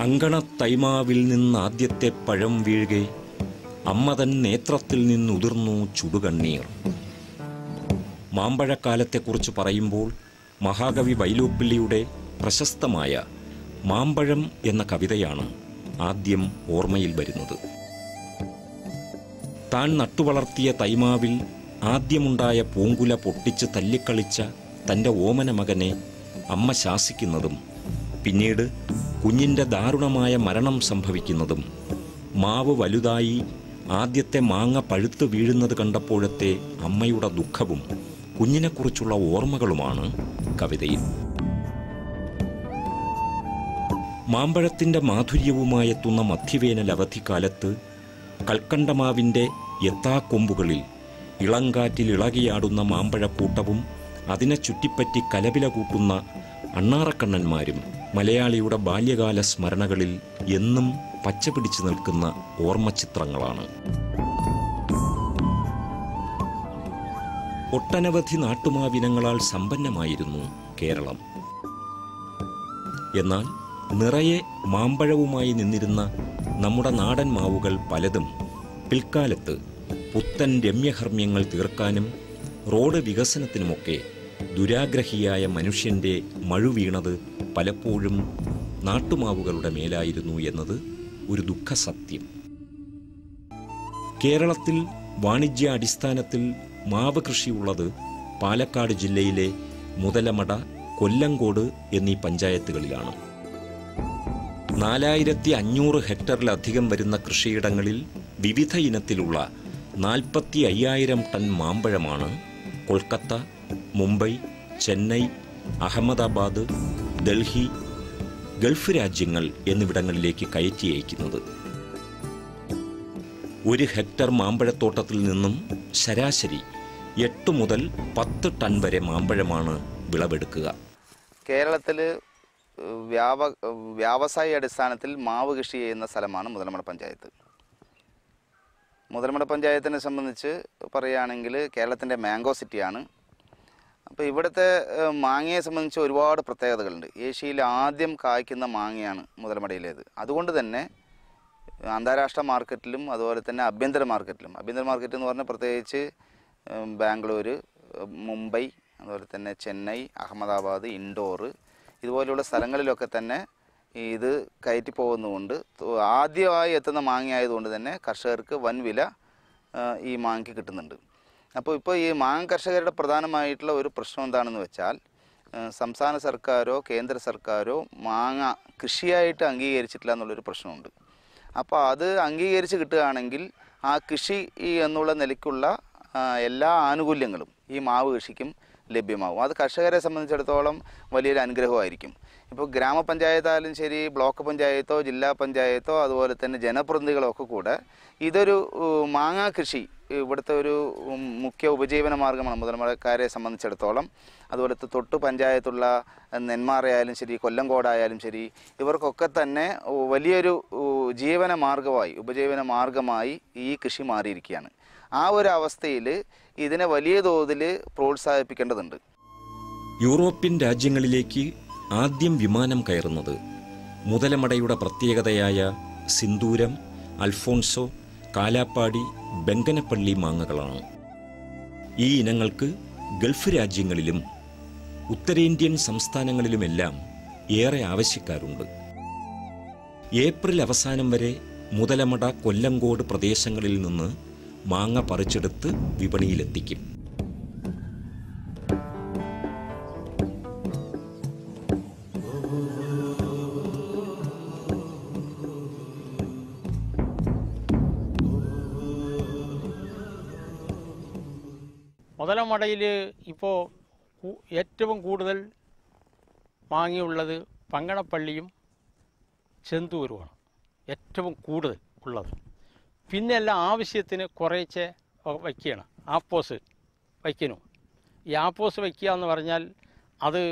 അങ്കണത്തൈമാവിൽ നിന്ന് ആദ്യത്തെ പഴം വീഴുകെ അമ്മ തൻ നേത്രത്തിൽ നിന്നുതിർന്നു ചുടുകണ്ണീർ. മാമ്പഴക്കാലത്തെക്കുറിച്ച് പറയുമ്പോൾ മഹാകവി വൈലോപ്പിള്ളിയുടെ പ്രശസ്തമായ മാമ്പഴം എന്ന കവിതയാണ് ആദ്യം ഓർമ്മയിൽ വരുന്നത്. താൻ നട്ടുവളർത്തിയ തൈമാവിൽ ആദ്യമുണ്ടായ പൂങ്കുല പൊട്ടിച്ച് തല്ലിക്കളിച്ച തൻ്റെ ഓമന മകനെ അമ്മ ശാസിക്കുന്നതും പിന്നീട് കുഞ്ഞിൻ്റെ ദാരുണമായ മരണം സംഭവിക്കുന്നതും മാവ് വലുതായി ആദ്യത്തെ മാങ്ങ പഴുത്ത് വീഴുന്നത് കണ്ടപ്പോഴത്തെ അമ്മയുടെ ദുഃഖവും കുഞ്ഞിനെക്കുറിച്ചുള്ള ഓർമ്മകളുമാണ് കവിതയിൽ. മാമ്പഴത്തിൻ്റെ മാധുര്യവുമായെത്തുന്ന മധ്യവേനൽ അവധിക്കാലത്ത് കൽക്കണ്ടമാവിൻ്റെ എത്താക്കൊമ്പുകളിൽ ഇളങ്കാറ്റിൽ ഇളകിയാടുന്ന മാമ്പഴക്കൂട്ടവും അതിനെ ചുറ്റിപ്പറ്റി കലപില കൂട്ടുന്ന അണ്ണാറക്കണ്ണന്മാരും മലയാളിയുടെ ബാല്യകാല സ്മരണകളിൽ എന്നും പച്ചപിടിച്ചു നിൽക്കുന്ന ഓർമ്മചിത്രങ്ങളാണ്. ഒട്ടനവധി നാട്ടുമാവിനങ്ങളാൽ സമ്പന്നമായിരുന്നു കേരളം. എന്നാൽ നിറയെ മാമ്പഴവുമായി നിന്നിരുന്ന നമ്മുടെ നാടൻ മാവുകൾ പലതും പിൽക്കാലത്ത് പുത്തൻ രമ്യഹർമ്മ്യങ്ങൾ തീർക്കാനും റോഡ് വികസനത്തിനുമൊക്കെ ദുരാഗ്രഹിയായ മനുഷ്യൻ്റെ മഴുവീണത് പലപ്പോഴും നാട്ടുമാവുകളുടെ മേലായിരുന്നു എന്നത് ഒരു ദുഃഖസത്യം. കേരളത്തിൽ വാണിജ്യാടിസ്ഥാനത്തിൽ മാവ് കൃഷിയുള്ളത് പാലക്കാട് ജില്ലയിലെ മുതലമട, കൊല്ലങ്കോട് എന്നീ പഞ്ചായത്തുകളിലാണ്. 4500 ഹെക്ടറിലധികം വരുന്ന കൃഷിയിടങ്ങളിൽ വിവിധ ഇനത്തിലുള്ള 45,000 ടൺ മാമ്പഴമാണ് കൊൽക്കത്ത, മുംബൈ, ചെന്നൈ, അഹമ്മദാബാദ്, ഡൽഹി, ഗൾഫ് രാജ്യങ്ങൾ എന്നിവിടങ്ങളിലേക്ക് കയറ്റി അയക്കുന്നത്. 1 ഹെക്ടർ മാമ്പഴത്തോട്ടത്തിൽ നിന്നും ശരാശരി 8 മുതൽ 10 ടൺ വരെ മാമ്പഴമാണ് വിളവെടുക്കുക. കേരളത്തിൽ വ്യാവസായിക അടിസ്ഥാനത്തിൽ മാവ് കൃഷി ചെയ്യുന്ന സ്ഥലമാണ് മുതലമട പഞ്ചായത്ത്. മുതലമട പഞ്ചായത്തിനെ സംബന്ധിച്ച് പറയുകയാണെങ്കിൽ കേരളത്തിൻ്റെ മാംഗോ സിറ്റിയാണ്. അപ്പോൾ ഇവിടുത്തെ മാങ്ങയെ സംബന്ധിച്ച് ഒരുപാട് പ്രത്യേകതകളുണ്ട്. ഏഷ്യയിൽ ആദ്യം കായ്ക്കുന്ന മാങ്ങയാണ് മുതലമടയിലേത്. അതുകൊണ്ട് തന്നെ അന്താരാഷ്ട്ര മാർക്കറ്റിലും അതുപോലെ തന്നെ ആഭ്യന്തര മാർക്കറ്റ് എന്ന് പറഞ്ഞാൽ പ്രത്യേകിച്ച് ബാംഗ്ലൂർ, മുംബൈ, അതുപോലെ തന്നെ ചെന്നൈ, അഹമ്മദാബാദ്, ഇൻഡോർ ഇതുപോലെയുള്ള സ്ഥലങ്ങളിലൊക്കെ തന്നെ ഇത് കയറ്റി പോകുന്നതുകൊണ്ട് ആദ്യമായി എത്തുന്ന മാങ്ങയായതുകൊണ്ട് തന്നെ കർഷകർക്ക് വൻ വില ഈ മാങ്ങയ്ക്ക് കിട്ടുന്നുണ്ട്. അപ്പോൾ ഇപ്പോൾ ഈ മാങ്ങ കർഷകരുടെ പ്രധാനമായിട്ടുള്ള ഒരു പ്രശ്നം എന്താണെന്ന് വെച്ചാൽ സംസ്ഥാന സർക്കാരോ കേന്ദ്ര സർക്കാരോ മാങ്ങ കൃഷിയായിട്ട് അംഗീകരിച്ചിട്ടില്ല എന്നുള്ളൊരു പ്രശ്നമുണ്ട്. അപ്പോൾ അത് അംഗീകരിച്ച് കിട്ടുകയാണെങ്കിൽ ആ കൃഷി എന്നുള്ള നിലയ്ക്കുള്ള എല്ലാ ആനുകൂല്യങ്ങളും ഈ മാവ് കൃഷിക്കും ലഭ്യമാകും. അത് കർഷകരെ സംബന്ധിച്ചിടത്തോളം വലിയൊരു അനുഗ്രഹമായിരിക്കും. ഇപ്പോൾ ഗ്രാമപഞ്ചായത്തായാലും ശരി, ബ്ലോക്ക് പഞ്ചായത്തോ ജില്ലാ പഞ്ചായത്തോ അതുപോലെ തന്നെ ജനപ്രതിനിധികളൊക്കെ കൂടെ ഇതൊരു മാങ്ങാ കൃഷി ഇവിടുത്തെ ഒരു മുഖ്യ ഉപജീവന മാർഗ്ഗമാണ് മുതലമടക്കാരെ സംബന്ധിച്ചിടത്തോളം. അതുപോലെ തൊട്ട് പഞ്ചായത്തുള്ള നെന്മാറയായാലും ശരി, കൊല്ലങ്കോടായാലും ശരി, ഇവർക്കൊക്കെ തന്നെ വലിയൊരു ഉപജീവന മാർഗമായി ഈ കൃഷി മാറിയിരിക്കുകയാണ്. ആ ഒരു അവസ്ഥയിൽ ഇതിനെ വലിയ തോതിൽ പ്രോത്സാഹിപ്പിക്കേണ്ടതുണ്ട്. യൂറോപ്യൻ രാജ്യങ്ങളിലേക്ക് ആദ്യം വിമാനം കയറുന്നത് മുതലമടയുടെ പ്രത്യേകതയായ സിന്ദൂരം, അൽഫോൺസോ, കാലാപ്പാടി, ബെങ്കനപ്പള്ളി മാങ്ങകളാണ്. ഈ ഇനങ്ങൾക്ക് ഗൾഫ് രാജ്യങ്ങളിലും ഉത്തരേന്ത്യൻ സംസ്ഥാനങ്ങളിലുമെല്ലാം ഏറെ ആവശ്യക്കാരുണ്ട്. ഏപ്രിൽ അവസാനം വരെ മുതലമട, കൊല്ലങ്കോട് പ്രദേശങ്ങളിൽ നിന്ന് മാങ്ങ പറിച്ചെടുത്ത് വിപണിയിലെത്തിക്കും. മുതലമടയിൽ ഇപ്പോൾ ഏറ്റവും കൂടുതൽ മാങ്ങയുള്ളത് പങ്കണപ്പള്ളിയും ചെന്തൂരുമാണ് ഏറ്റവും കൂടുതൽ ഉള്ളത്. പിന്നെ എല്ലാം ആവശ്യത്തിന് കുറേശ്ശെ വയ്ക്കുകയാണ്. ആപ്പോസ് വയ്ക്കുന്നു. ഈ ആപ്പോസ് വയ്ക്കുക എന്ന് പറഞ്ഞാൽ അത്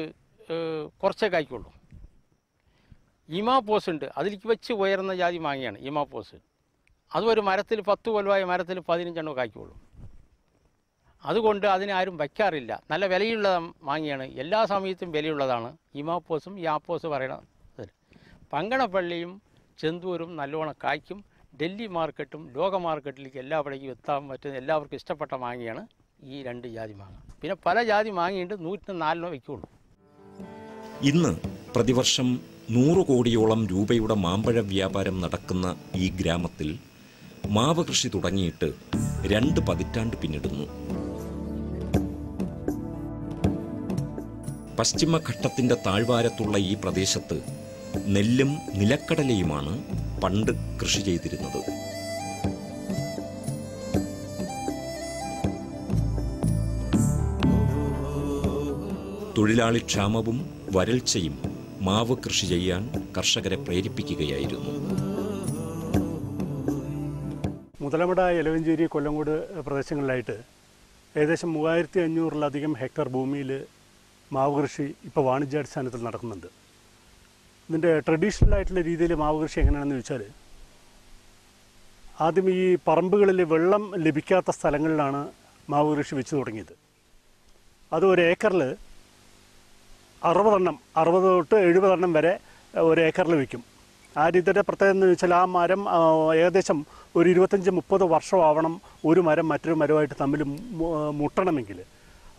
കുറച്ചേ കായ്ക്കുള്ളൂ. ഇമാപ്പോസ് ഉണ്ട്, അതിലേക്ക് വെച്ച് ഉയർന്ന ജാതി മാങ്ങയാണ് ഇമാപ്പോസ്. അതും ഒരു മരത്തിൽ 10 കൊല്ലമായ മരത്തിൽ 15 എണ്ണം കായ്ക്കുള്ളൂ. അതുകൊണ്ട് അതിനെ ആരും വയ്ക്കാറില്ല. നല്ല വിലയുള്ള മാങ്ങയാണ്, എല്ലാ സമയത്തും വിലയുള്ളതാണ് ഇമാപ്പോസും യാപ്പോസ് പറയണത്. പങ്കണപ്പള്ളിയും ചെന്തൂരും നല്ലോണം കായ്ക്കും. ഡൽഹി മാർക്കറ്റും ലോക മാർക്കറ്റിലേക്ക് എല്ലാവിടേക്കും എത്താൻ പറ്റുന്ന എല്ലാവർക്കും ഇഷ്ടപ്പെട്ട മാങ്ങയാണ് ഈ 2 ജാതി മാങ്ങ. പിന്നെ പല ജാതി മാങ്ങയുണ്ട്, 104 വയ്ക്കുള്ളൂ. ഇന്ന് പ്രതിവർഷം 100 കോടിയോളം രൂപയുടെ മാമ്പഴ വ്യാപാരം നടക്കുന്ന ഈ ഗ്രാമത്തിൽ മാവ് കൃഷി തുടങ്ങിയിട്ട് 2 പതിറ്റാണ്ട് പിന്നിടുന്നു. പശ്ചിമഘട്ടത്തിന്റെ താഴ്വാരത്തുള്ള ഈ പ്രദേശത്ത് നെല്ലും നിലക്കടലയുമാണ് പണ്ട് കൃഷി ചെയ്തിരുന്നത്. തൊഴിലാളിക്ഷാമവും വരൾച്ചയും മാവ് കൃഷി ചെയ്യാൻ കർഷകരെ പ്രേരിപ്പിക്കുകയായിരുന്നു. മുതലമട, എലവഞ്ചേരി, കൊല്ലങ്കോട് പ്രദേശങ്ങളിലായിട്ട് ഏകദേശം 3500-ലധികം ഹെക്ടർ ഭൂമിയിൽ മാവ് കൃഷി ഇപ്പോൾ വാണിജ്യാടിസ്ഥാനത്തിൽ നടക്കുന്നുണ്ട്. ഇതിൻ്റെ ട്രഡീഷണൽ ആയിട്ടുള്ള രീതിയിൽ മാവ് കൃഷി എങ്ങനെയാണെന്ന് ചോദിച്ചാൽ, ആദ്യം ഈ പറമ്പുകളിൽ വെള്ളം ലഭിക്കാത്ത സ്ഥലങ്ങളിലാണ് മാവ് കൃഷി വെച്ച് തുടങ്ങിയത്. അത് 1 ഏക്കറിൽ 60 എണ്ണം, 60 തൊട്ട് 70 എണ്ണം വരെ 1 ഏക്കറിൽ വയ്ക്കും. ആ രീതിയുടെ പ്രത്യേകത എന്ന് വെച്ചാൽ ആ മരം ഏകദേശം ഒരു 25-30 വർഷമാവണം ഒരു മരം മറ്റൊരു മരമായിട്ട് തമ്മിൽ മുട്ടണമെങ്കിൽ.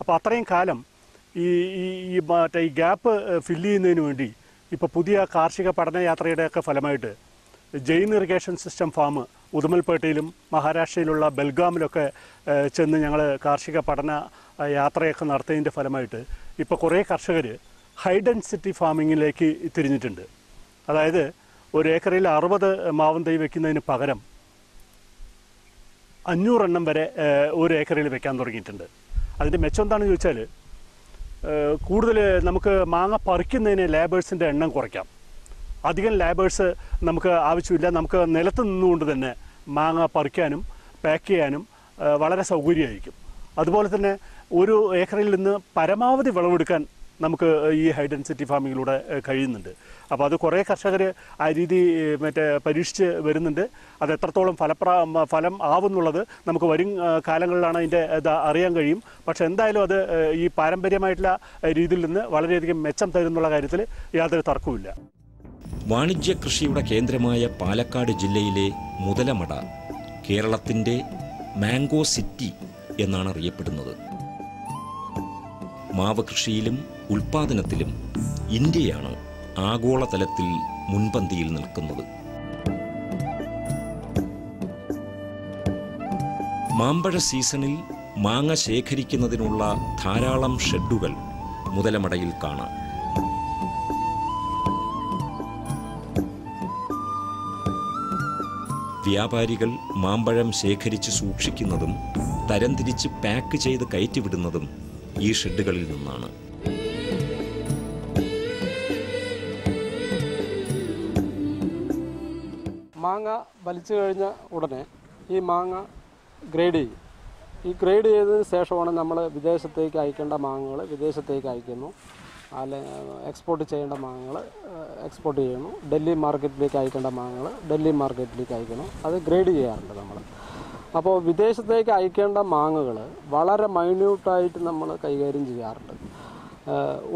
അപ്പോൾ അത്രയും കാലം ഈ ഗ്യാപ്പ് ഫില്ല് ചെയ്യുന്നതിന് വേണ്ടി ഇപ്പോൾ പുതിയ കാർഷിക പഠനയാത്രയുടെയൊക്കെ ഫലമായിട്ട് ജെയിൻ ഇറിഗേഷൻ സിസ്റ്റം ഫാം ഉദുമൽപേട്ടയിലും മഹാരാഷ്ട്രയിലുള്ള ബെൽഗാമിലൊക്കെ ചെന്ന് ഞങ്ങൾ കാർഷിക പഠന യാത്രയൊക്കെ നടത്തിയതിൻ്റെ ഫലമായിട്ട് ഇപ്പോൾ കുറേ കർഷകർ ഹൈ ഡെൻസിറ്റി ഫാമിങ്ങിലേക്ക് തിരിഞ്ഞിട്ടുണ്ട്. അതായത് 1 ഏക്കറിൽ 60 മാവും തൈ വയ്ക്കുന്നതിന് പകരം 500 എണ്ണം വരെ 1 ഏക്കറിൽ വെക്കാൻ തുടങ്ങിയിട്ടുണ്ട്. അതിൻ്റെ മെച്ചം എന്താണെന്ന് ചോദിച്ചാൽ, കൂടുതൽ നമുക്ക് മാങ്ങ പറിക്കുന്നതിന് ലേബേഴ്സിൻ്റെ എണ്ണം കുറയ്ക്കാം. അധികം ലേബേഴ്സ് നമുക്ക് ആവശ്യമില്ല. നമുക്ക് നിലത്ത് നിന്നുകൊണ്ട് തന്നെ മാങ്ങ പറിക്കാനും പാക്ക് ചെയ്യാനും വളരെ സൗകര്യമായിരിക്കും. അതുപോലെ തന്നെ 1 ഏക്കറിൽ നിന്ന് പരമാവധി വിളവെടുക്കാൻ നമുക്ക് ഈ ഹൈ ഡെൻസിറ്റി ഫാമിങ്ങിലൂടെ കഴിയുന്നുണ്ട്. അപ്പോൾ അത് കുറേ കർഷകർ ആ രീതി പരീക്ഷിച്ച് വരുന്നുണ്ട്. അത് എത്രത്തോളം ഫലം ആവുന്നുള്ളത് നമുക്ക് വരും കാലങ്ങളിലാണ് അതിൻ്റെ അറിയാൻ കഴിയും. പക്ഷേ എന്തായാലും അത് ഈ പാരമ്പര്യമായിട്ടുള്ള രീതിയിൽ നിന്ന് വളരെയധികം മെച്ചം തരുന്നുള്ള കാര്യത്തിൽ യാതൊരു തർക്കവുമില്ല. വാണിജ്യ കൃഷിയുടെ കേന്ദ്രമായ പാലക്കാട് ജില്ലയിലെ മുതലമട കേരളത്തിൻ്റെ മാംഗോ സിറ്റി എന്നാണ് അറിയപ്പെടുന്നത്. മാവ് കൃഷിയിലും ഉൽപാദനത്തിലും ഇന്ത്യയാണ് ആഗോളതലത്തിൽ മുൻപന്തിയിൽ നിൽക്കുന്നത്. മാമ്പഴ സീസണിൽ മാങ്ങ ശേഖരിക്കുന്നതിനുള്ള ധാരാളം ഷെഡുകൾ മുതലമടയിൽ കാണാം. വ്യാപാരികൾ മാമ്പഴം ശേഖരിച്ച് സൂക്ഷിക്കുന്നതും തരംതിരിച്ച് പാക്ക് ചെയ്ത് കയറ്റിവിടുന്നതും ഈ ഷെഡുകളിൽ നിന്നാണ്. മാങ്ങ വലിച്ചു കഴിഞ്ഞ ഉടനെ ഈ മാങ്ങ ഗ്രേഡ് ചെയ്യും. ഈ ഗ്രേഡ് ചെയ്തതിന് ശേഷമാണ് നമ്മൾ വിദേശത്തേക്ക് അയക്കേണ്ട മാങ്ങകൾ വിദേശത്തേക്ക് അയക്കുന്നു. എക്സ്പോർട്ട് ചെയ്യേണ്ട മാങ്ങകൾ എക്സ്പോർട്ട് ചെയ്യുന്നു. ഡൽഹി മാർക്കറ്റിലേക്ക് അയക്കേണ്ട മാങ്ങകൾ ഡൽഹി മാർക്കറ്റിലേക്ക് അയക്കണം. അത് ഗ്രേഡ് ചെയ്യാറുണ്ട് നമ്മൾ. അപ്പോൾ വിദേശത്തേക്ക് അയക്കേണ്ട മാങ്ങകൾ വളരെ മൈന്യൂട്ടായിട്ട് നമ്മൾ കൈകാര്യം ചെയ്യാറുണ്ട്.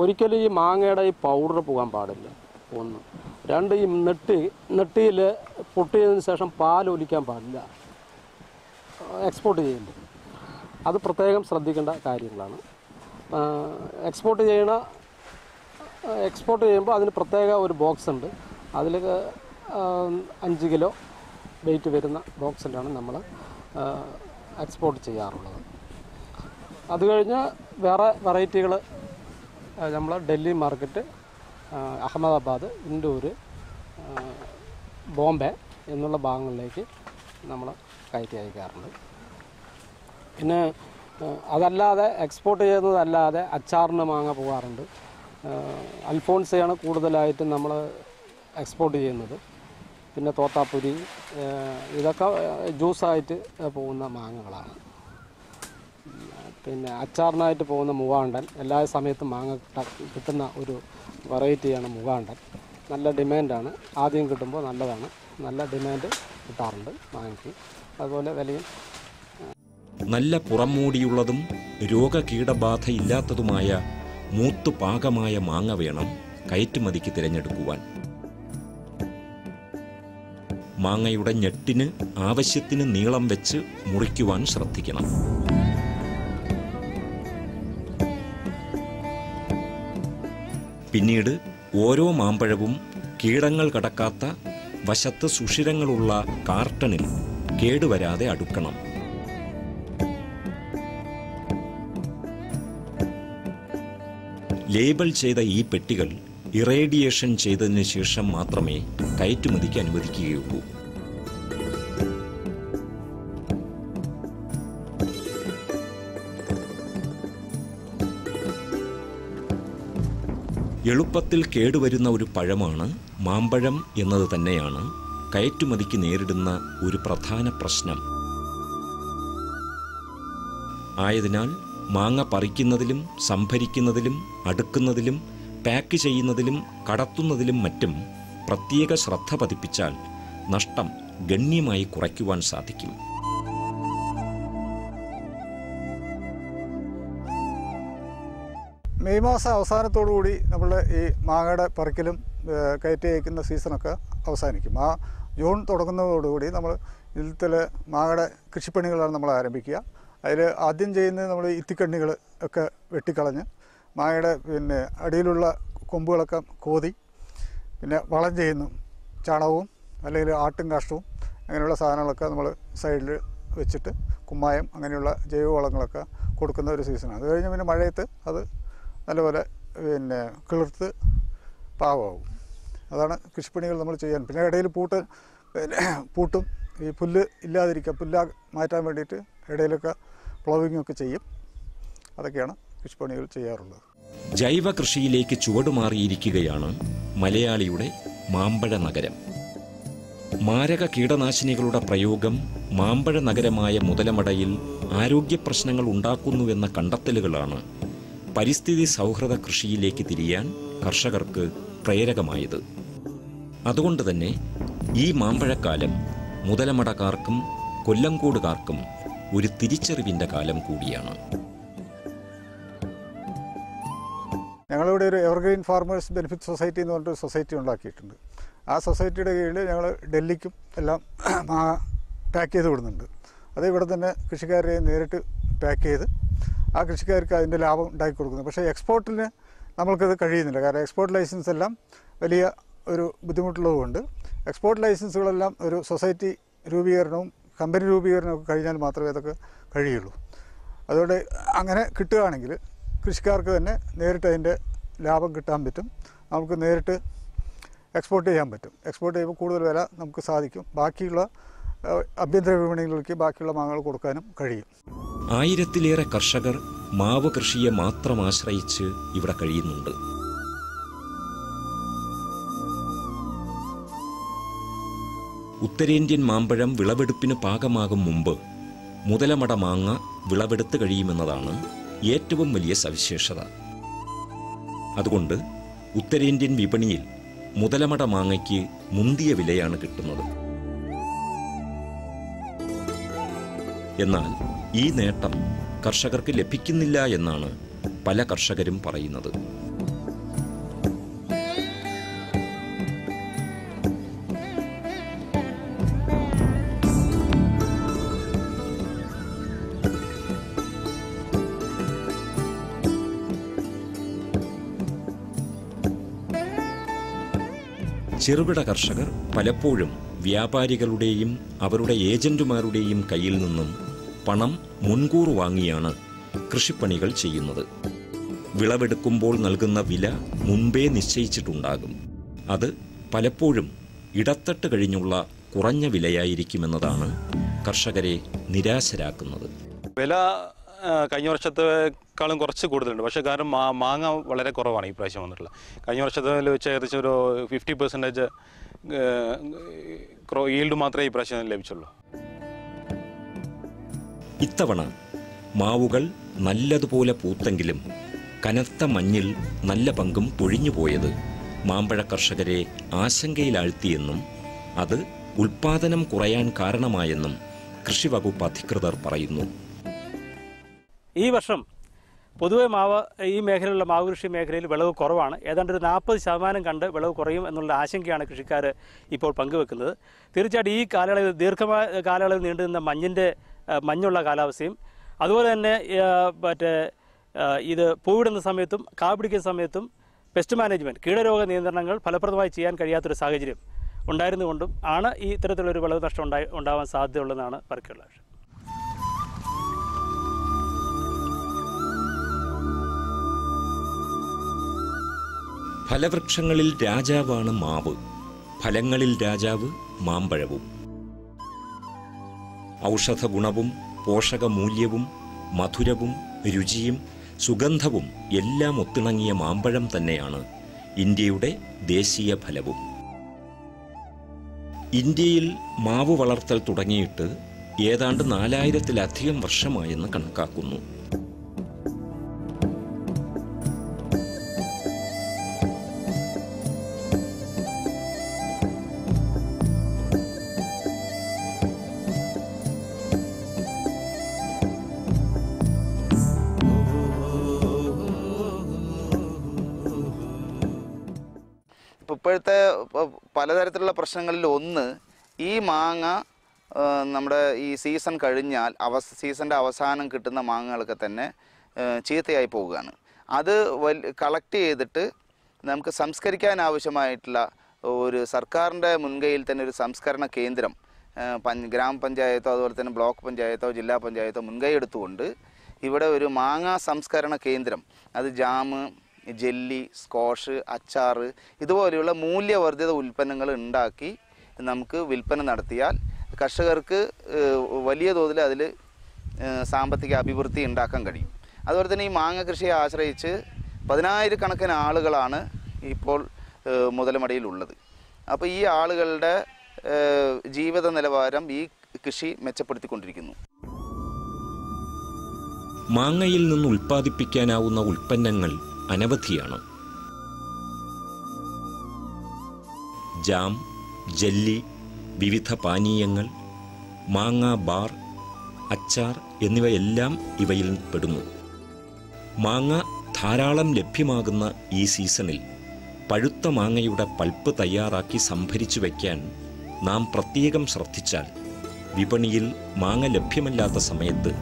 ഒരിക്കലും ഈ മാങ്ങയുടെ ഈ പൗഡർ പോകാൻ പാടില്ല, 1. 2, ഈ നെട്ടിയിൽ പൊട്ടിയതിന് ശേഷം പാൽ ഒലിക്കാൻ പാടില്ല എക്സ്പോർട്ട് ചെയ്യുമ്പോൾ. അത് പ്രത്യേകം ശ്രദ്ധിക്കേണ്ട കാര്യങ്ങളാണ്. എക്സ്പോർട്ട് ചെയ്യുമ്പോൾ അതിന് പ്രത്യേക ഒരു ബോക്സ് ഉണ്ട്. അതിൽ 5 കിലോ വെയിറ്റ് വരുന്ന ബോക്സിലാണ് നമ്മൾ എക്സ്പോർട്ട് ചെയ്യാറുള്ളത്. അത് കഴിഞ്ഞ് വേറെ വെറൈറ്റികൾ നമ്മൾ ഡൽഹി മാർക്കറ്റ്, അഹമ്മദാബാദ്, ഇൻഡോർ, ബോംബെ എന്നുള്ള ഭാഗങ്ങളിലേക്ക് നമ്മൾ കയറ്റി അയക്കാറുണ്ട്. പിന്നെ അതല്ലാതെ എക്സ്പോർട്ട് ചെയ്യുന്നതല്ലാതെ അച്ചാറിന് മാങ്ങ പോകാറുണ്ട്. അൽഫോൺസയാണ് കൂടുതലായിട്ടും നമ്മൾ എക്സ്പോർട്ട് ചെയ്യുന്നത്. പിന്നെ തോത്താപ്പുരി, ഇതൊക്കെ ജ്യൂസായിട്ട് പോകുന്ന മാങ്ങകളാണ്. പിന്നെ അച്ചാറിനായിട്ട് പോകുന്ന മൂവാണ്ടൻ, എല്ലാ സമയത്തും മാങ്ങ കിട്ടുന്ന ഒരു വെറൈറ്റിയാണ് മൂവാണ്ടൻ. നല്ല ഡിമാൻഡാണ്. ആദ്യം കിട്ടുമ്പോൾ നല്ലതാണ്, നല്ല ഡിമാൻഡ് കിട്ടാറുണ്ട് മാങ്ങയ്ക്ക്. അതുപോലെ വിലയും. നല്ല പുറംമൂടിയുള്ളതും രോഗകീടബാധയില്ലാത്തതുമായ മൂത്തു പാകമായ മാങ്ങ വേണം കയറ്റുമതിക്ക് തിരഞ്ഞെടുക്കുവാൻ. മാങ്ങയുടെ ഞെട്ടിന് ആവശ്യത്തിന് നീളം വെച്ച് മുറിക്കുവാൻ ശ്രദ്ധിക്കണം. പിന്നീട് ഓരോ മാമ്പഴവും കീടങ്ങൾ കടക്കാത്ത വശത്ത് സുഷിരങ്ങളുള്ള കാർട്ടണിൽ കേടുവരാതെ അടുക്കണം. ലേബൽ ചെയ്ത ഈ പെട്ടികൾ ഇറേഡിയേഷൻ ചെയ്തതിന് ശേഷം മാത്രമേ കയറ്റുമതിക്ക് അനുവദിക്കുകയുള്ളൂ. എളുപ്പത്തിൽ കേടുവരുന്ന ഒരു പഴമാണ് മാമ്പഴം എന്നത് തന്നെയാണ് കയറ്റുമതിക്ക് നേരിടുന്ന ഒരു പ്രധാന പ്രശ്നം. ആയതിനാൽ മാങ്ങ പറിക്കുന്നതിലും സംഭരിക്കുന്നതിലും അടുക്കുന്നതിലും പാക്ക് ചെയ്യുന്നതിലും കടത്തുന്നതിലും മറ്റും പ്രത്യേക ശ്രദ്ധ പതിപ്പിച്ചാൽ നഷ്ടം ഗണ്യമായി കുറയ്ക്കുവാൻ സാധിക്കും. മെയ് മാസം അവസാനത്തോടുകൂടി നമ്മളുടെ ഈ മാങ്ങയുടെ പറിക്കലും കയറ്റി അയക്കുന്ന സീസണൊക്കെ അവസാനിക്കും. ആ ജൂൺ തുടങ്ങുന്നതോടുകൂടി നമ്മൾ ഇതിൽ മാങ്ങയുടെ കൃഷിപ്പണികളാണ് നമ്മൾ ആരംഭിക്കുക. അതിൽ ആദ്യം ചെയ്യുന്നത് നമ്മൾ ഇത്തിക്കണ്ണികൾ ഒക്കെ വെട്ടിക്കളഞ്ഞ് മാങ്ങയുടെ അടിയിലുള്ള കൊമ്പുകളൊക്കെ കോതി പിന്നെ വളം ചെയ്യുന്നു. ചാണകവും അല്ലെങ്കിൽ ആട്ടും കാഷ്ടവും അങ്ങനെയുള്ള സാധനങ്ങളൊക്കെ നമ്മൾ സൈഡിൽ വെച്ചിട്ട് കുമ്മായം അങ്ങനെയുള്ള ജൈവവളങ്ങളൊക്കെ കൊടുക്കുന്ന ഒരു സീസണാണ്. അത് കഴിഞ്ഞ് പിന്നെ മഴയത്ത് അത് നല്ലപോലെ കിളിർത്ത് പാകമാവും. അതാണ് കൃഷിപ്പണികൾ നമ്മൾ ചെയ്യാൻ. പിന്നെ ഇടയിൽ പൂട്ടും ഈ പുല്ല് ഇല്ലാതിരിക്കുക, പുല്ല് മാറ്റാൻ വേണ്ടിയിട്ട് ഇടയിലൊക്കെ പ്ലോവിംഗ് ഒക്കെ ചെയ്യും. അതൊക്കെയാണ് കൃഷിപ്പണികൾ ചെയ്യാറുള്ളത്. ജൈവ കൃഷിയിലേക്ക് ചുവടുമാറിയിരിക്കുകയാണ് മലയാളിയുടെ മാമ്പഴ നഗരം. മാരക കീടനാശിനികളുടെ പ്രയോഗം മാമ്പഴ നഗരമായ മുതലമടയിൽ ആരോഗ്യ പ്രശ്നങ്ങൾ ഉണ്ടാക്കുന്നുവെന്ന കണ്ടെത്തലുകളാണ് പരിസ്ഥിതി സൗഹൃദ കൃഷിയിലേക്ക് തിരിയാൻ കർഷകർക്ക് പ്രേരകമായത്. അതുകൊണ്ട് തന്നെ ഈ മാമ്പഴക്കാലം മുതലമടക്കാർക്കും കൊല്ലങ്കോടുകാർക്കും ഒരു തിരിച്ചറിവിൻ്റെ കാലം കൂടിയാണ്. ഞങ്ങളിവിടെ ഒരു എവർഗ്രീൻ ഫാർമേഴ്സ് ബെനിഫിറ്റ് സൊസൈറ്റി എന്ന് പറഞ്ഞിട്ടൊരു സൊസൈറ്റി ഉണ്ടാക്കിയിട്ടുണ്ട്. ആ സൊസൈറ്റിയുടെ കീഴിൽ ഞങ്ങൾ ഡൽഹിക്കും എല്ലാം പാക്ക് ചെയ്ത് വിടുന്നുണ്ട്. അത് ഇവിടെ തന്നെ കൃഷിക്കാരെ നേരിട്ട് പാക്ക് ചെയ്ത് ആ കൃഷിക്കാർക്ക് അതിൻ്റെ ലാഭം ഉണ്ടാക്കി കൊടുക്കുന്നു. പക്ഷേ എക്സ്പോർട്ടിന് നമ്മൾക്കത് കഴിയുന്നില്ല. കാരണം എക്സ്പോർട്ട് ലൈസൻസ് എല്ലാം വലിയ ഒരു ബുദ്ധിമുട്ടുള്ളതുകൊണ്ട് എക്സ്പോർട്ട് ലൈസൻസുകളെല്ലാം ഒരു സൊസൈറ്റി രൂപീകരണവും കമ്പനി രൂപീകരണവും ഒക്കെ കഴിഞ്ഞാൽ മാത്രമേ അതൊക്കെ കഴിയുള്ളൂ. അതുകൊണ്ട് അങ്ങനെ കിട്ടുകയാണെങ്കിൽ കൃഷിക്കാർക്ക് തന്നെ നേരിട്ട് അതിൻ്റെ ലാഭം കിട്ടാൻ പറ്റും. നമുക്ക് നേരിട്ട് എക്സ്പോർട്ട് ചെയ്യാൻ പറ്റും. എക്സ്പോർട്ട് ചെയ്യുമ്പോൾ കൂടുതൽ വില നമുക്ക് സാധിക്കും. ബാക്കിയുള്ള ആഭ്യന്തര വിപണികളിലേക്ക് ബാക്കിയുള്ള മാങ്ങകൾ കൊടുക്കാനും കഴിയും. 1000-ലേറെ കർഷകർ മാവ് കൃഷിയെ മാത്രം ആശ്രയിച്ച് ഇവിടെ കഴിയുന്നുണ്ട്. ഉത്തരേന്ത്യൻ മാമ്പഴം വിളവെടുപ്പിന് പാകമാകും മുമ്പ് മുതലമട മാങ്ങ വിളവെടുത്ത് കഴിയുമെന്നതാണ് ഏറ്റവും വലിയ സവിശേഷത. അതുകൊണ്ട് ഉത്തരേന്ത്യൻ വിപണിയിൽ മുതലമട മാങ്ങയ്ക്ക് മുന്തിയ വിലയാണ് കിട്ടുന്നത്. എന്നാൽ ഈ നേട്ടം കർഷകർക്ക് ലഭിക്കുന്നില്ല എന്നാണ് പല കർഷകരും പറയുന്നത്. ചെറുകിട കർഷകർ പലപ്പോഴും വ്യാപാരികളുടെയും അവരുടെ ഏജന്റുമാരുടെയും കയ്യിൽ നിന്നും പണം മുൻകൂർ വാങ്ങിയാണ് കൃഷിപ്പണികൾ ചെയ്യുന്നത്. വിളവെടുക്കുമ്പോൾ നൽകുന്ന വില മുൻപേ നിശ്ചയിച്ചിട്ടുണ്ടാകും. അത് പലപ്പോഴും ഇടത്തട്ട് കഴിഞ്ഞുള്ള കുറഞ്ഞ വിലയായിരിക്കുമെന്നതാണ് കർഷകരെ നിരാശരാക്കുന്നത്. വില കഴിഞ്ഞ വർഷത്തെക്കാളും കുറച്ച് കൂടുതലുണ്ട്. പക്ഷേ കാരണം മാങ്ങ വളരെ കുറവാണ് ഈ പ്രാവശ്യം വന്നിട്ടുള്ളത്. കഴിഞ്ഞ വർഷത്തിൽ വെച്ച് ഏകദേശം ഒരു 50% ഈൽഡ് മാത്രമേ ഈ പ്രാവശ്യം ലഭിച്ചുള്ളൂ. ഇത്തവണ മാവുകൾ നല്ലതുപോലെ പൂത്തെങ്കിലും കനത്ത മഞ്ഞിൽ നല്ല പങ്കും പൊഴിഞ്ഞുപോയത് മാമ്പഴ കർഷകരെ ആശങ്കയിലാഴ്ത്തിയെന്നും അത് ഉൽപാദനം കുറയാൻ കാരണമായെന്നും കൃഷിവകുപ്പ് അധികൃതർ പറയുന്നു. ഈ വർഷം പൊതുവെ മാവ് ഈ മേഖലയിലുള്ള മാവ് കൃഷി മേഖലയിൽ വിളവ് കുറവാണ്. ഏതാണ്ട് ഒരു 40% കണ്ട് വിളവ് കുറയും എന്നുള്ള ആശങ്കയാണ് കൃഷിക്കാർ ഇപ്പോൾ പങ്കുവെക്കുന്നത്. തീർച്ചയായിട്ടും ഈ കാലയളവിൽ ദീർഘമായ കാലയളവിൽ നീണ്ടുനിന്ന മഞ്ഞുള്ള കാലാവസ്ഥയും അതുപോലെ തന്നെ ഇത് പൂവിടുന്ന സമയത്തും കാപിടിക്കുന്ന സമയത്തും പെസ്റ്റ് മാനേജ്മെൻറ്റ് കീടരോഗ നിയന്ത്രണങ്ങൾ ഫലപ്രദമായി ചെയ്യാൻ കഴിയാത്തൊരു സാഹചര്യം ഉണ്ടായിരുന്നുകൊണ്ടും ആണ് ഈ ഇത്തരത്തിലൊരു വിളവ് നഷ്ടം ഉണ്ടാവാൻ സാധ്യതയുള്ളതെന്നാണ് പറക്കുള്ള വിഷയം. ഫലവൃക്ഷങ്ങളിൽ രാജാവാണ് മാവ്, ഫലങ്ങളിൽ രാജാവ് മാമ്പഴവും. ഔഷധഗുണവും പോഷകമൂല്യവും മധുരവും രുചിയും സുഗന്ധവും എല്ലാം ഒത്തിണങ്ങിയ മാമ്പഴം തന്നെയാണ് ഇന്ത്യയുടെ ദേശീയ ഫലവും. ഇന്ത്യയിൽ മാവ് വളർത്തൽ തുടങ്ങിയിട്ട് ഏതാണ്ട് 4000-ലധികം വർഷമായെന്ന് കണക്കാക്കുന്നു. ഇപ്പോഴത്തെ പലതരത്തിലുള്ള പ്രശ്നങ്ങളിൽ ഒന്ന്, ഈ മാങ്ങ നമ്മുടെ ഈ സീസൺ കഴിഞ്ഞാൽ സീസണിൻ്റെ അവസാനം കിട്ടുന്ന മാങ്ങകളൊക്കെ തന്നെ ചീത്തയായി പോവുകയാണ്. അത് കളക്ട് ചെയ്തിട്ട് നമുക്ക് സംസ്കരിക്കാൻ ആവശ്യമായിട്ടുള്ള ഒരു സർക്കാരിൻ്റെ മുൻകൈയിൽ തന്നെ ഒരു സംസ്കരണ കേന്ദ്രം ഗ്രാമപഞ്ചായത്തോ അതുപോലെ തന്നെ ബ്ലോക്ക് പഞ്ചായത്തോ ജില്ലാ പഞ്ചായത്തോ മുൻകൈ എടുത്തുകൊണ്ട് ഇവിടെ ഒരു മാങ്ങാ സംസ്കരണ കേന്ദ്രം, അത് ജാമ്, ജെല്ലി, സ്കോഷ്, അച്ചാർ ഇതുപോലെയുള്ള മൂല്യവർദ്ധിത ഉൽപ്പന്നങ്ങൾ ഉണ്ടാക്കി നമുക്ക് വിൽപ്പന നടത്തിയാൽ കർഷകർക്ക് വലിയ തോതിൽ അതിൽ സാമ്പത്തിക അഭിവൃദ്ധി ഉണ്ടാക്കാൻ കഴിയും. അതുപോലെ തന്നെ ഈ മാങ്ങ കൃഷിയെ ആശ്രയിച്ച് 10,000 കണക്കിന് ആളുകളാണ് ഇപ്പോൾ മുതലമടയിലുള്ളത്. അപ്പോൾ ഈ ആളുകളുടെ ജീവിത നിലവാരം ഈ കൃഷി മെച്ചപ്പെടുത്തിക്കൊണ്ടിരിക്കുന്നു. മാങ്ങയിൽ നിന്ന് ഉൽപ്പാദിപ്പിക്കാനാവുന്ന ഉൽപ്പന്നങ്ങൾ അനവധിയാണ്. ജാം, ജെല്ലി, വിവിധ പാനീയങ്ങൾ, മാങ്ങ ബാർ, അച്ചാർ എന്നിവയെല്ലാം ഇവയിൽ പെടുന്നു. മാങ്ങ ധാരാളം ലഭ്യമാകുന്ന ഈ സീസണിൽ പഴുത്ത മാങ്ങയുടെ പൾപ്പ് തയ്യാറാക്കി സംഭരിച്ചു വയ്ക്കാൻ നാം പ്രത്യേകം ശ്രദ്ധിച്ചാൽ വിപണിയിൽ മാങ്ങ ലഭ്യമല്ലാത്ത സമയത്ത്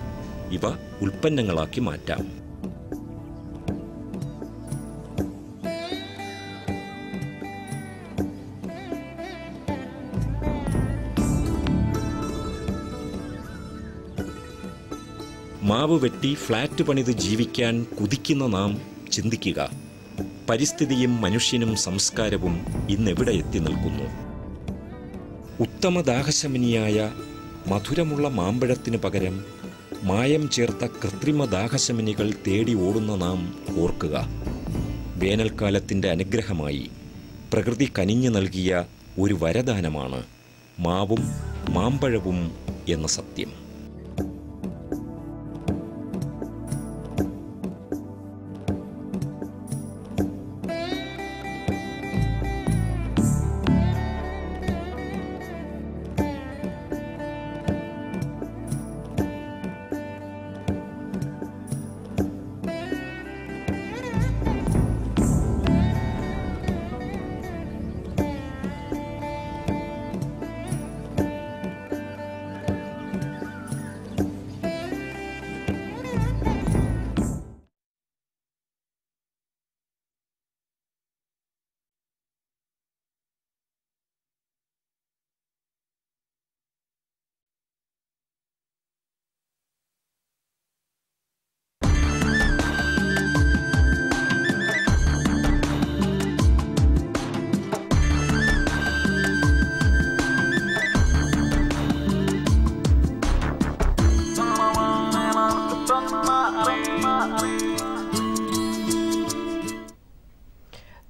ഇവ ഉൽപ്പന്നങ്ങളാക്കി മാറ്റാം. മാവ് വെട്ടി ഫ്ലാറ്റ് പണിത് ജീവിക്കാൻ കുതിക്കുന്ന നാം ചിന്തിക്കുക, പരിസ്ഥിതിയും മനുഷ്യനും സംസ്കാരവും ഇന്നെവിടെ എത്തി നിൽക്കുന്നു? ഉത്തമ ദാഹശമനിയായ മധുരമുള്ള മാമ്പഴത്തിന് പകരം മായം ചേർത്ത കൃത്രിമ ദാഹശമനികൾ തേടി ഓടുന്ന നാം ഓർക്കുക, വേനൽക്കാലത്തിൻ്റെ അനുഗ്രഹമായി പ്രകൃതി കനിഞ്ഞു നൽകിയ ഒരു വരദാനമാണ് മാവും മാമ്പഴവും എന്ന സത്യം.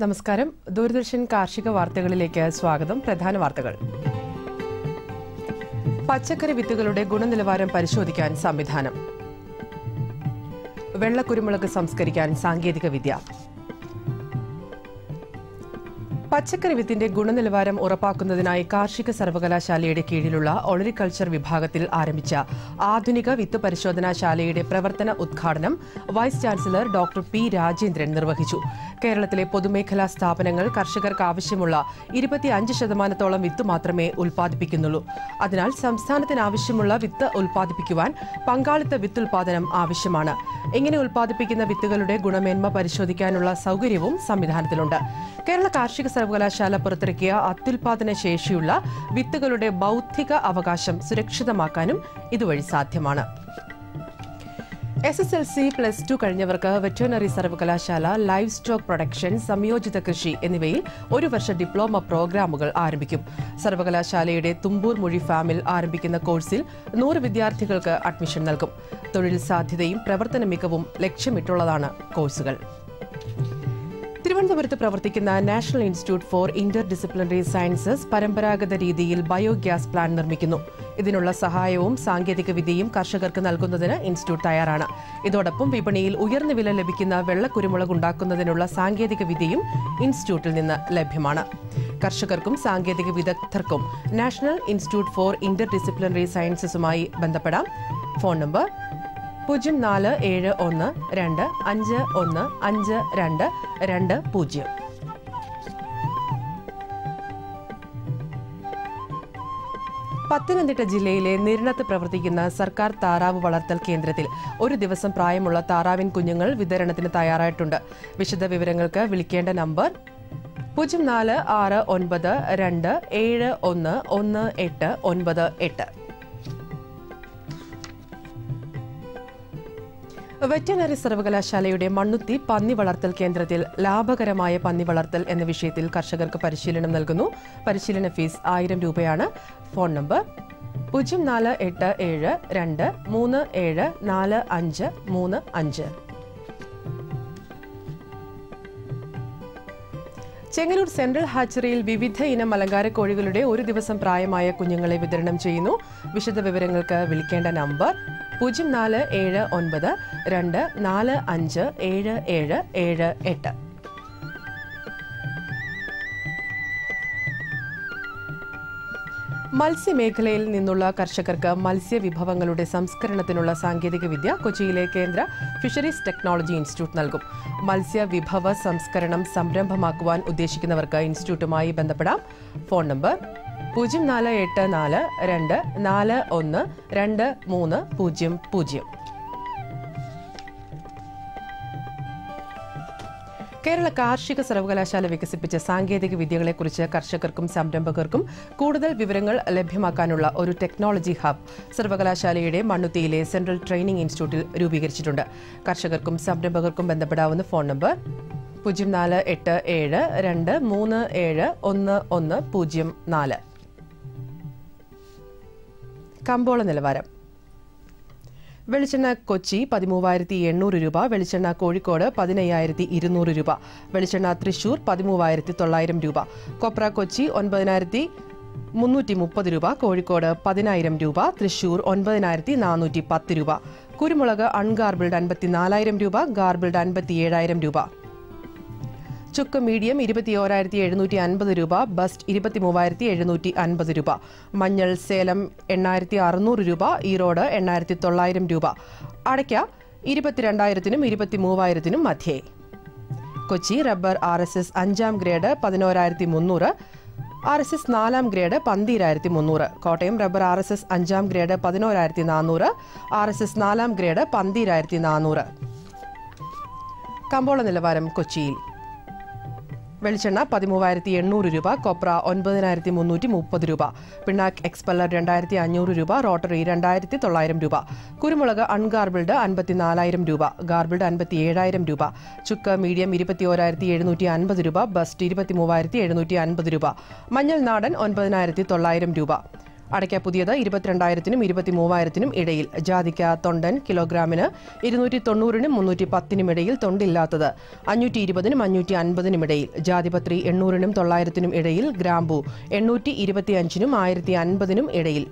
നമസ്കാരം. ദൂരദർശൻ കാർഷിക വാർത്തകളിലേക്ക് സ്വാഗതം. പ്രധാന വാർത്തകൾ. പച്ചക്കറി വിത്തുകളുടെ ഗുണനിലവാരം പരിശോധിക്കാൻ സംവിധാനം. വെള്ളക്കുരുമുളക് സംസ്കരിക്കാൻ സാങ്കേതിക വിദ്യ. പച്ചക്കറി വിത്തിന്റെ ഗുണനിലവാരം ഉറപ്പാക്കുന്നതിനായി കാർഷിക സർവകലാശാലയുടെ കീഴിലുള്ള ഒളരിക്കൾച്ചർ വിഭാഗത്തിൽ ആരംഭിച്ച ആധുനിക വിത്ത് പരിശോധനാശാലയുടെ പ്രവർത്തന ഉദ്ഘാടനം vice chancellor doctor P Rajendran നിർവഹിച്ചു. കേരളത്തിലെ പൊതുമേഖലാ സ്ഥാപനങ്ങൾ കർഷകർക്ക് ആവശ്യമുള്ള 25% വിത്ത് മാത്രമേ ഉൽപ്പാദിപ്പിക്കുന്നുള്ളൂ. അതിനാൽ സംസ്ഥാനത്തിന് ആവശ്യമുള്ള വിത്ത് ഉൽപ്പാദിപ്പിക്കുവാൻ പങ്കാളിത്ത വിത്ത് ഉൽപാദനം ആവശ്യമാണ്. ഇങ്ങനെ ഉൽപ്പാദിപ്പിക്കുന്ന വിത്തുകളുടെ ഗുണമേന്മ പരിശോധിക്കാനുള്ള സൗകര്യവും സംവിധാനത്തിലുണ്ട്. കേരള കാർഷിക സർവകലാശാല പുറത്തിറക്കിയ അത്യുൽപാദന ശേഷിയുള്ള വിത്തുകളുടെ ബൗദ്ധിക അവകാശം സുരക്ഷിതമാക്കാനും ഇതുവഴി സാധ്യമാണ്. SSLC+2 കഴിഞ്ഞവർക്ക് വെറ്ററിനറി സർവകലാശാല ലൈവ് സ്റ്റോക്ക് പ്രൊഡക്ഷൻ, സംയോജിത കൃഷി എന്നിവയിൽ 1 വർഷ ഡിപ്ലോമ പ്രോഗ്രാമുകൾ ആരംഭിക്കും. സർവകലാശാലയുടെ തുമ്പൂർ മൊഴി ഫാമിൽ ആരംഭിക്കുന്ന കോഴ്സിൽ 100 വിദ്യാർത്ഥികൾക്ക് അഡ്മിഷൻ നൽകും. തൊഴിൽ സാധ്യതയും പ്രവർത്തന മികവും ലക്ഷ്യമിട്ടുള്ളതാണ് കോഴ്സുകൾ. തിരുവനന്തപുരത്ത് പ്രവർത്തിക്കുന്ന national institute for inter disciplinary sciences പരമ്പരാഗത രീതിയിൽ ബയോഗ്യാസ് പ്ലാന്റ് നിർമ്മിക്കുന്നു. ഇതിനുള്ള സഹായവും സാങ്കേതിക വിദ്യയും കർഷകർക്ക് നൽകുന്നതിന് ഇൻസ്റ്റിറ്റ്യൂട്ട് തയ്യാറാണ്. ഇതോടൊപ്പം വിപണിയിൽ ഉയർന്ന വില ലഭിക്കുന്ന വെള്ളക്കുരുമുളക് ഉണ്ടാക്കുന്നതിനുള്ള സാങ്കേതിക വിദ്യയും ഇൻസ്റ്റിറ്റ്യൂട്ടിൽ നിന്ന് ലഭ്യമാണ്. കർഷകർക്കും സാങ്കേതിക വിദഗ്ധർക്കും national institute for inter disciplinary സയൻസസുമായി ബന്ധപ്പെടാം. Phone number 047125152220. പത്തനംതിട്ട ജില്ലയിലെ നിരണത്ത് പ്രവർത്തിക്കുന്ന സർക്കാർ താറാവ് വളർത്തൽ കേന്ദ്രത്തിൽ 1 ദിവസം പ്രായമുള്ള താറാവിൻ കുഞ്ഞുങ്ങൾ വിതരണത്തിന് തയ്യാറായിട്ടുണ്ട്. വിശദ വിവരങ്ങൾക്ക് വിളിക്കേണ്ട നമ്പർ 046927111898. വെറ്ററിനറി സർവകലാശാലയുടെ മണ്ണുത്തി പന്നി വളർത്തൽ കേന്ദ്രത്തിൽ ലാഭകരമായ പന്നി വളർത്തൽ എന്ന വിഷയത്തിൽ കർഷകർക്ക് പരിശീലനം നൽകുന്നു. പരിശീലന ഫീസ് 1000 രൂപയാണ്. Phone number 048723743535. ചെങ്ങന്നൂർ സെൻട്രൽ ഹാച്ചറിയിൽ വിവിധ ഇനം അലങ്കാര കോഴികളുടെ 1 ദിവസം പ്രായമായ കുഞ്ഞുങ്ങളെ വിതരണം ചെയ്യുന്നു. വിശദ വിവരങ്ങൾക്ക് വിളിക്കേണ്ട നമ്പർ 0479245778. മത്സ്യമേഖലയിൽ നിന്നുള്ള കർഷകർക്ക് മത്സ്യവിഭവങ്ങളുടെ സംസ്കരണത്തിനുള്ള സാങ്കേതികവിദ്യ കൊച്ചിയിലെ കേന്ദ്ര ഫിഷറീസ് ടെക്നോളജി ഇൻസ്റ്റിറ്റ്യൂട്ട് നൽകും. മത്സ്യവിഭവ സംസ്കരണം സംരംഭമാക്കുവാൻ ഉദ്ദേശിക്കുന്നവർക്ക് ഇൻസ്റ്റിറ്റ്യൂട്ടുമായി ബന്ധപ്പെടാം. Phone number 0484412300. കേരള കാർഷിക സർവകലാശാല വികസിപ്പിച്ച സാങ്കേതിക വിദ്യകളെക്കുറിച്ച് കർഷകർക്കും സംരംഭകർക്കും കൂടുതൽ വിവരങ്ങൾ ലഭ്യമാക്കാനുള്ള ഒരു ടെക്നോളജി ഹബ് സർവകലാശാലയുടെ മണ്ണുത്തിയിലെ സെൻട്രൽ ട്രെയിനിംഗ് ഇൻസ്റ്റിറ്റ്യൂട്ടിൽ രൂപീകരിച്ചിട്ടുണ്ട്. കർഷകർക്കും സംരംഭകർക്കും ബന്ധപ്പെടാവുന്ന ഫോൺ നമ്പർ 0487237110. കമ്പോള നിലവാരം. വെളിച്ചെണ്ണ കൊച്ചി 13,800 രൂപ, വെളിച്ചെണ്ണ കോഴിക്കോട് 15,200 രൂപ, വെളിച്ചെണ്ണ തൃശൂർ 13,900 രൂപ, കൊപ്ര കൊച്ചി 9,330 രൂപ, കോഴിക്കോട് 10,000 രൂപ, തൃശൂർ 9,410 രൂപ, കുരുമുളക് അൺഗാർബിൾഡ് 54,000 രൂപ, ഗാർബിൾഡ് 57,000 രൂപ, ചുക്ക് മീഡിയം 21,750 രൂപ, ബസ്റ്റ് 23,750 രൂപ, മഞ്ഞൾ സേലം 8,600 രൂപ, ഈറോഡ് 8,900 രൂപ, അടയ്ക്ക 22,000-നും 23,000-നും മധ്യേ. Kochi rubber RSS 5ാം grade 11,300, RSS 4ാം grade 12,300, Kottayam rubber RSS 5ാം grade 11,400, RSS 4ാം grade 12,400. കമ്പോള നിലവാരം കൊച്ചിയിൽ. വെളിച്ചെണ്ണ 13,800 രൂപ, കൊപ്ര 9,330 രൂപ, പിണ്ണാക്ക് എക്സ്പെല്ലർ 2,500 രൂപ, റോട്ടറി 2,900 രൂപ, കുരുമുളക് അൺഗാർബിൾഡ് 54,000 രൂപ, ഗാർബിൾഡ് 57,000 രൂപ, ചുക്ക് മീഡിയം 21,750 രൂപ, ബസ്റ്റ് 23,750 രൂപ, മഞ്ഞൾ നാടൻ 9,900 രൂപ, അടയ്ക്ക പുതിയത് 22,000-നും 23,000-നും ഇടയിൽ, ജാതിക്ക തൊണ്ടൻ കിലോഗ്രാമിന് 290-നും 310-നും ഇടയിൽ, തൊണ്ടില്ലാത്തത് 520-നും 550-നും ഇടയിൽ, ജാതിപത്രി 800-നും 900-നും ഇടയിൽ, ഗ്രാമ്പു 825-നും 1,050-നും ഇടയിൽ.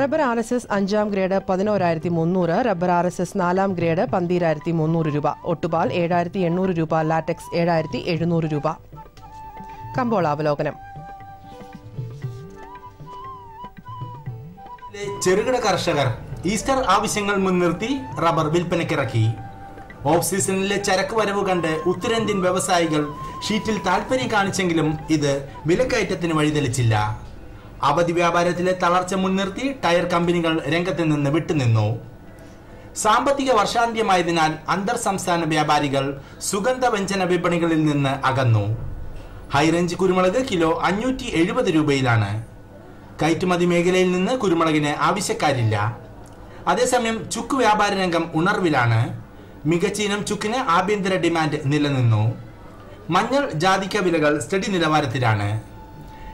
Rubber RSS 5ാം grade 11,300, rubber RSS 4ാം grade 12,300 രൂപ, ഒട്ടുപാൽ 7,800 രൂപ, ലാറ്റക്സ് 7,700 രൂപ. കമ്പോള അവലോകനം. ചെറുകിട കർഷകർ ഈസ്റ്റർ ആവശ്യങ്ങൾ മുൻനിർത്തി റബ്ബർ വിൽപ്പനയ്ക്കിറക്കി. ഓഫ് സീസണിലെ ചരക്ക് വരവ് കണ്ട് ഉത്തരേന്ത്യൻ വ്യവസായികൾ ഷീറ്റിൽ താൽപര്യം കാണിച്ചെങ്കിലും ഇത് വിലക്കയറ്റത്തിന് വഴിതെളിച്ചില്ല. അവധി വ്യാപാരത്തിലെ തളർച്ച മുൻനിർത്തി ടയർ കമ്പനികൾ രംഗത്ത് നിന്ന് വിട്ടുനിന്നു. സാമ്പത്തിക വർഷാന്ത്യമായതിനാൽ അന്തർ സംസ്ഥാന വ്യാപാരികൾ സുഗന്ധവ്യഞ്ജന വിപണികളിൽ നിന്ന് അകന്നു. ഹൈറേഞ്ച് കുരുമുളക് കിലോ 570 രൂപയിലാണ്. കയറ്റുമതി മേഖലയിൽ നിന്ന് കുരുമുളകിന് ആവശ്യക്കാരില്ല. അതേസമയം ചുക്ക് വ്യാപാര രംഗം ഉണർവിലാണ്. മികച്ച ഇനം ചുക്കിന് ആഭ്യന്തര ഡിമാൻഡ് നിലനിന്നു. മഞ്ഞൾ ജാതിക്ക വിലകൾ സ്റ്റഡി നിലവാരത്തിലാണ്.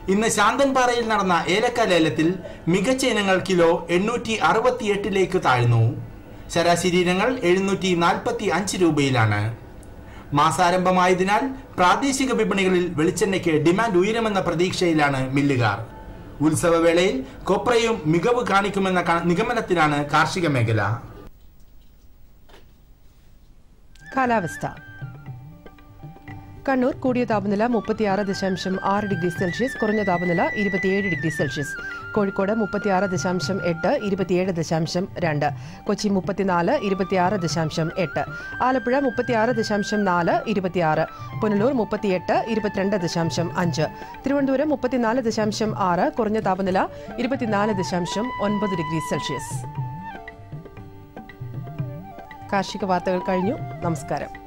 ഇന്ന് ശാന്തൻപാറയിൽ നടന്ന ഏലക്ക ലേലത്തിൽ മികച്ച ഇനങ്ങൾ കിലോ 868 താഴ്ന്നു. ശരാശരി ഇനങ്ങൾ 745 രൂപയിലാണ്. മാസാരംഭമായതിനാൽ പ്രാദേശിക വിപണികളിൽ വെളിച്ചെണ്ണയ്ക്ക് ഡിമാൻഡ് ഉയരുമെന്ന പ്രതീക്ഷയിലാണ് മില്ലുകാർ. ഉത്സവവേളയിൽ കൊപ്രയും മികവ് കാണിക്കുമെന്ന നിഗമനത്തിലാണ് കാർഷിക മേഖല. കാലാവസ്ഥ. കണ്ണൂർ കൂടിയ താപനില 36.6 ഡിഗ്രി സെൽഷ്യസ്, കുറഞ്ഞ താപനില 27 ഡിഗ്രി സെൽഷ്യസ്. കോഴിക്കോട് 36.8, 27.2. കൊച്ചി 34, 26.8. ആലപ്പുഴ 36.4, 26. പുനലൂർ 38, 22.5. തിരുവനന്തപുരം 34.6, കുറഞ്ഞ താപനില 24.9 ഡിഗ്രി സെൽഷ്യസ്. കാർഷിക വാർത്തകൾ കഴിഞ്ഞു. നമസ്കാരം.